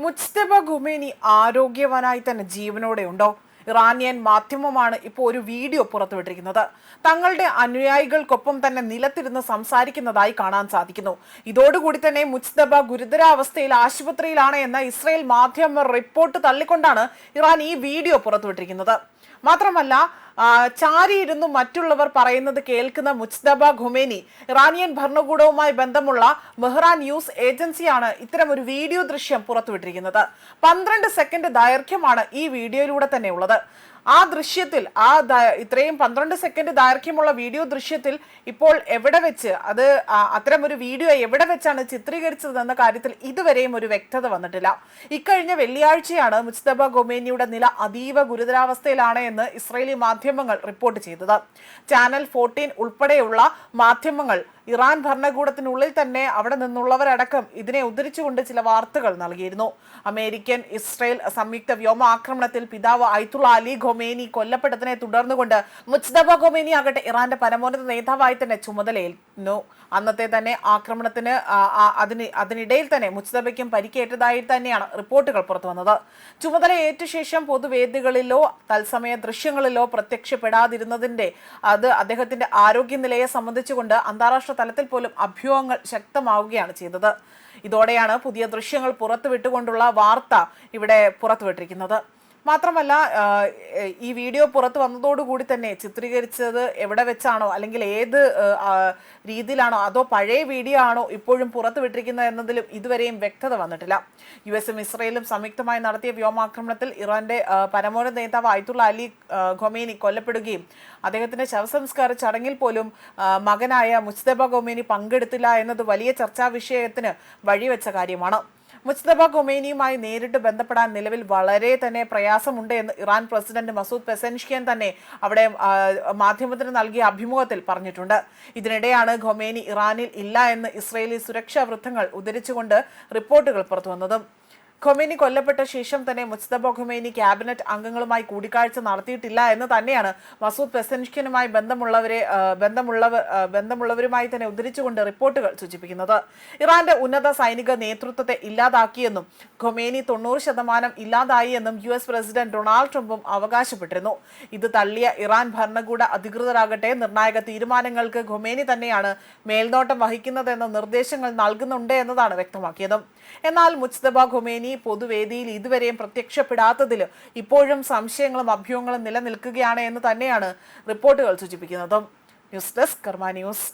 Mojtaba ഖുമേനി ആരോഗ്യവാനായി തന്നെ ജീവനോടെ ഉണ്ടോ? ഇറാനിയൻ മാധ്യമമാണ് ഇപ്പോൾ ഒരു വീഡിയോ പുറത്തുവിട്ടിരിക്കുന്നത്. തങ്ങളുടെ അനുയായികൾക്കൊപ്പം തന്നെ നിലത്തിരുന്ന് സംസാരിക്കുന്നതായി കാണാൻ സാധിക്കുന്നു. ഇതോടുകൂടി തന്നെ മുജ്തബ ഗുരുതരാവസ്ഥയിൽ ആശുപത്രിയിലാണ് എന്ന ഇസ്രയേൽ മാധ്യമ റിപ്പോർട്ട് തള്ളിക്കൊണ്ടാണ് ഇറാൻ ഈ വീഡിയോ പുറത്തുവിട്ടിരിക്കുന്നത്. മാത്രമല്ല, ചാരിയിരുന്നു മറ്റുള്ളവർ പറയുന്നത് കേൾക്കുന്ന മുജ്തബ ഖുമേനി ഇറാനിയൻ ഭരണകൂടവുമായി ബന്ധമുള്ള മെഹ്റാൻ ന്യൂസ് ഏജൻസിയാണ് ഇത്തരം ഒരു വീഡിയോ ദൃശ്യം പുറത്തുവിട്ടിരിക്കുന്നത്. 12 സെക്കൻഡ് ദൈർഘ്യമാണ് ഈ വീഡിയോയിലൂടെ തന്നെ ഉള്ളത്. ആ ദൃശ്യത്തിൽ ഇത്രയും 12 സെക്കൻഡ് ദൈർഘ്യമുള്ള വീഡിയോ ദൃശ്യത്തിൽ ഇപ്പോൾ എവിടെ വെച്ച് അത്തരം ഒരു വീഡിയോ എവിടെ വെച്ചാണ് ചിത്രീകരിച്ചതെന്ന കാര്യത്തിൽ ഇതുവരെയും ഒരു വ്യക്തത വന്നിട്ടില്ല. ഇക്കഴിഞ്ഞ വെള്ളിയാഴ്ചയാണ് മുജ്തബ ഖുമേനിയുടെ നില അതീവ ഗുരുതരാവസ്ഥയിലാണ് എന്ന് ഇസ്രയേലി മാധ്യമങ്ങൾ റിപ്പോർട്ട് ചെയ്തത്. ചാനൽ 14 ഉൾപ്പെടെയുള്ള മാധ്യമങ്ങൾ ഇറാൻ ഭരണകൂടത്തിനുള്ളിൽ തന്നെ അവിടെ നിന്നുള്ളവരടക്കം ഇതിനെ ഉദ്ധരിച്ചുകൊണ്ട് ചില വാർത്തകൾ നൽകിയിരുന്നു. അമേരിക്കൻ ഇസ്രയേൽ സംയുക്ത വ്യോമാക്രമണത്തിൽ പിതാവ് അയത്തുള്ള അലി ഖൊമേനി കൊല്ലപ്പെട്ടതിനെ തുടർന്നുകൊണ്ട് മുജ്തബ ഖൊമേനി ആകട്ടെ ഇറാന്റെ പരമോന്നത നേതാവായി തന്നെ ചുമതലയേൽക്കുന്നു. അന്നത്തെ തന്നെ ആക്രമണത്തിന് അതിനിടയിൽ തന്നെ മുജ്തബയ്ക്കും പരിക്കേറ്റതായി തന്നെയാണ് റിപ്പോർട്ടുകൾ പുറത്തു വന്നത്. ചുമതലയേറ്റ ശേഷം പൊതുവേദികളിലോ തത്സമയ ദൃശ്യങ്ങളിലോ പ്രത്യക്ഷപ്പെടാതിരുന്നതിന്റെ അദ്ദേഹത്തിന്റെ ആരോഗ്യനിലയെ സംബന്ധിച്ചുകൊണ്ട് അന്താരാഷ്ട്ര തലത്തിൽ പോലും അഭ്യൂഹങ്ങൾ ശക്തമാവുകയാണ് ചെയ്തത്. ഇതോടെയാണ് പുതിയ ദൃശ്യങ്ങൾ പുറത്തുവിട്ടുകൊണ്ടുള്ള വാർത്ത ഇവിടെ പുറത്തുവിട്ടിരിക്കുന്നത്. മാത്രമല്ല, ഈ വീഡിയോ പുറത്തു വന്നതോടുകൂടി തന്നെ ചിത്രീകരിച്ചത് എവിടെ വെച്ചാണോ അല്ലെങ്കിൽ ഏത് രീതിയിലാണോ അതോ പഴയ വീഡിയോ ആണോ ഇപ്പോഴും പുറത്തുവിട്ടിരിക്കുന്നത് എന്നതിലും ഇതുവരെയും വ്യക്തത വന്നിട്ടില്ല. US-ഉം ഇസ്രയേലും സംയുക്തമായി നടത്തിയ വ്യോമാക്രമണത്തിൽ ഇറാന്റെ പരമോന്നത നേതാവ് അയത്തുള്ള അലി ഖൊമേനി കൊല്ലപ്പെടുകയും അദ്ദേഹത്തിന്റെ ശവസംസ്കാര ചടങ്ങിൽ പോലും മകനായ മുജ്തബ ഖൊമേനി പങ്കെടുത്തില്ല എന്നത് വലിയ ചർച്ചാ വിഷയത്തിന് വഴിവെച്ച കാര്യമാണ്. മുജ്തബ ഖൊമേനിയുമായി നേരിട്ട് ബന്ധപ്പെടാൻ നിലവിൽ വളരെ തന്നെ പ്രയാസമുണ്ട് എന്ന് ഇറാൻ പ്രസിഡന്റ് മസൂദ് പെസൻഷ്കിയാൻ തന്നെ അവിടെ മാധ്യമത്തിന് നൽകിയ അഭിമുഖത്തിൽ പറഞ്ഞിട്ടുണ്ട്. ഇതിനിടെയാണ് ഖൊമേനി ഇറാനിൽ ഇല്ല എന്ന് ഇസ്രയേലി സുരക്ഷാ വൃത്തങ്ങൾ ഉദ്ധരിച്ചുകൊണ്ട് റിപ്പോർട്ടുകൾ പുറത്തുവന്നതും. ഖൊമേനി കൊല്ലപ്പെട്ട ശേഷം തന്നെ മുജ്തബ ഖൊമേനി ക്യാബിനറ്റ് അംഗങ്ങളുമായി കൂടിക്കാഴ്ച നടത്തിയിട്ടില്ല എന്ന് തന്നെയാണ് മസൂദ് പെസൻഷ്കിനുമായി ബന്ധമുള്ളവരുമായി തന്നെ ഉദ്ധരിച്ചുകൊണ്ട് റിപ്പോർട്ടുകൾ സൂചിപ്പിക്കുന്നത്. ഇറാന്റെ ഉന്നത സൈനിക നേതൃത്വത്തെ ഇല്ലാതാക്കിയെന്നും ഖൊമേനി 90% ഇല്ലാതായി എന്നും US പ്രസിഡന്റ് ഡൊണാൾഡ് ട്രംപും അവകാശപ്പെട്ടിരുന്നു. ഇത് തള്ളിയ ഇറാൻ ഭരണകൂട അധികൃതരാകട്ടെ നിർണായക തീരുമാനങ്ങൾക്ക് ഖൊമേനി തന്നെയാണ് മേൽനോട്ടം വഹിക്കുന്നതെന്ന നിർദ്ദേശങ്ങൾ നൽകുന്നുണ്ട് എന്നതാണ് വ്യക്തമാക്കിയത്. എന്നാൽ മുജ്തബ ഖൊമേനി പൊതുവേദിയിൽ ഇതുവരെയും പ്രത്യക്ഷപ്പെടാത്തതിൽ ഇപ്പോഴും സംശയങ്ങളും അഭ്യൂഹങ്ങളും നിലനിൽക്കുകയാണ് എന്ന് തന്നെയാണ് റിപ്പോർട്ടുകൾ സൂചിപ്പിക്കുന്നത്. ന്യൂസ് ഡെസ്ക് കർമ്മ ന്യൂസ്.